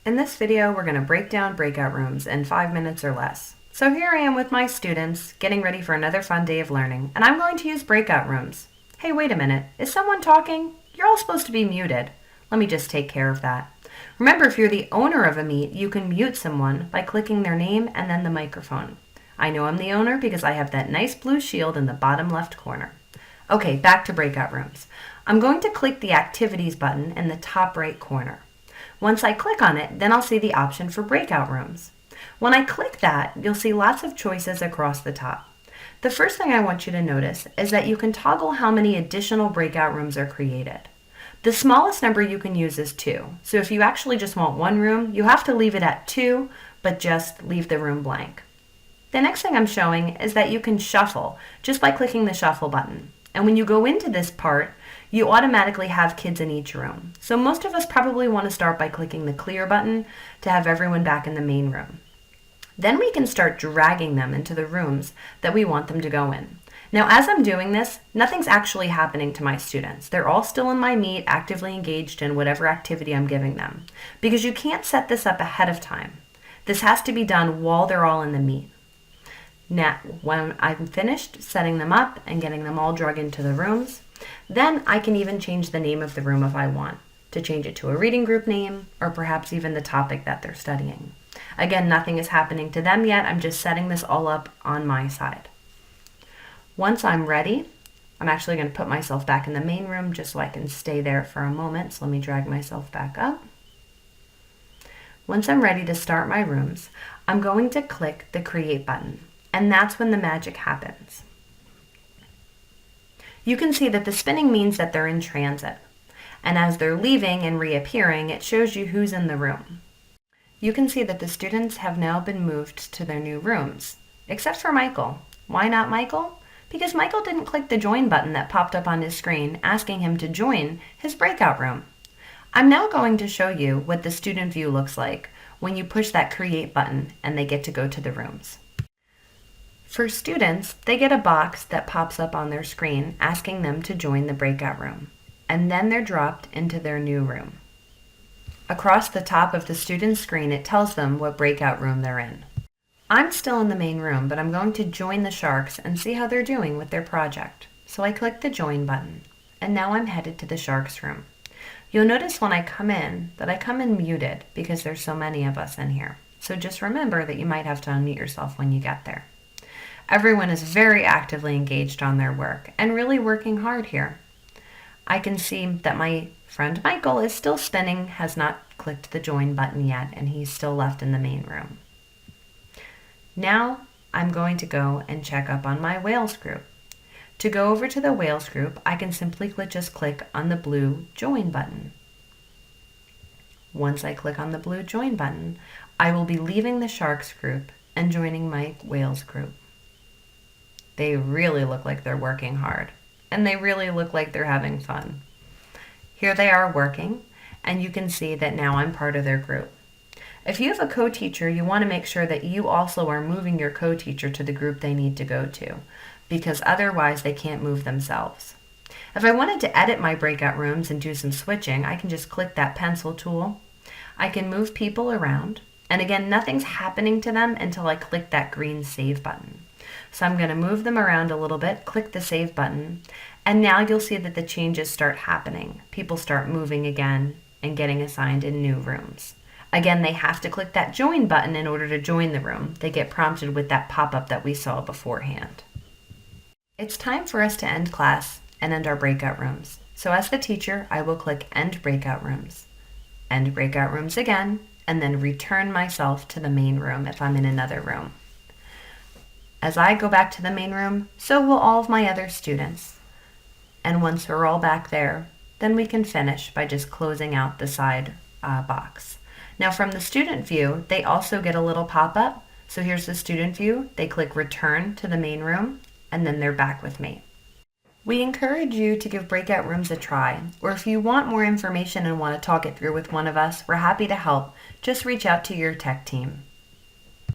In this video, we're going to break down breakout rooms in 5 minutes or less. So here I am with my students, getting ready for another fun day of learning, and I'm going to use breakout rooms. Hey, wait a minute, is someone talking? You're all supposed to be muted. Let me just take care of that. Remember, if you're the owner of a meet, you can mute someone by clicking their name and then the microphone. I know I'm the owner because I have that nice blue shield in the bottom left corner. Okay, back to breakout rooms. I'm going to click the activities button in the top right corner. Once I click on it, then I'll see the option for breakout rooms. When I click that, you'll see lots of choices across the top. The first thing I want you to notice is that you can toggle how many additional breakout rooms are created. The smallest number you can use is 2. So if you actually just want one room, you have to leave it at 2, but just leave the room blank. The next thing I'm showing is that you can shuffle just by clicking the shuffle button. And when you go into this part, you automatically have kids in each room. So most of us probably want to start by clicking the clear button to have everyone back in the main room. Then we can start dragging them into the rooms that we want them to go in. Now, as I'm doing this, nothing's actually happening to my students. They're all still in my meet, actively engaged in whatever activity I'm giving them, because you can't set this up ahead of time. This has to be done while they're all in the meet. Now, when I'm finished setting them up and getting them all drug into the rooms, then I can even change the name of the room if I want, to change it to a reading group name, or perhaps even the topic that they're studying. Again, nothing is happening to them yet. I'm just setting this all up on my side. Once I'm ready, I'm actually going to put myself back in the main room just so I can stay there for a moment. So let me drag myself back up. Once I'm ready to start my rooms, I'm going to click the Create button, and that's when the magic happens. You can see that the spinning means that they're in transit, and as they're leaving and reappearing, it shows you who's in the room. You can see that the students have now been moved to their new rooms, except for Michael. Why not Michael? Because Michael didn't click the join button that popped up on his screen asking him to join his breakout room. I'm now going to show you what the student view looks like when you push that Create button and they get to go to the rooms. For students, they get a box that pops up on their screen asking them to join the breakout room, and then they're dropped into their new room. Across the top of the student's screen, it tells them what breakout room they're in. I'm still in the main room, but I'm going to join the Sharks and see how they're doing with their project. So I click the Join button, and now I'm headed to the Sharks room. You'll notice when I come in that I come in muted because there's so many of us in here. So just remember that you might have to unmute yourself when you get there. Everyone is very actively engaged on their work and really working hard here. I can see that my friend Michael is still spinning, has not clicked the Join button yet, and he's still left in the main room. Now I'm going to go and check up on my Wales group. To go over to the Wales group, I can simply just click on the blue Join button. Once I click on the blue Join button, I will be leaving the Sharks group and joining my Wales group. They really look like they're working hard, and they really look like they're having fun. Here they are working, and you can see that now I'm part of their group. If you have a co-teacher, you want to make sure that you also are moving your co-teacher to the group they need to go to, because otherwise they can't move themselves. If I wanted to edit my breakout rooms and do some switching, I can just click that pencil tool. I can move people around, and again, nothing's happening to them until I click that green Save button. So I'm going to move them around a little bit, click the Save button, and now you'll see that the changes start happening. People start moving again and getting assigned in new rooms. Again, they have to click that Join button in order to join the room. They get prompted with that pop-up that we saw beforehand. It's time for us to end class and end our breakout rooms. So as the teacher, I will click End Breakout Rooms. End Breakout Rooms again, and then return myself to the main room if I'm in another room. As I go back to the main room, so will all of my other students. And once we're all back there, then we can finish by just closing out the side box. Now from the student view, they also get a little pop-up. So here's the student view. They click Return to the main room, and then they're back with me. We encourage you to give breakout rooms a try, or if you want more information and want to talk it through with one of us, we're happy to help. Just reach out to your tech team.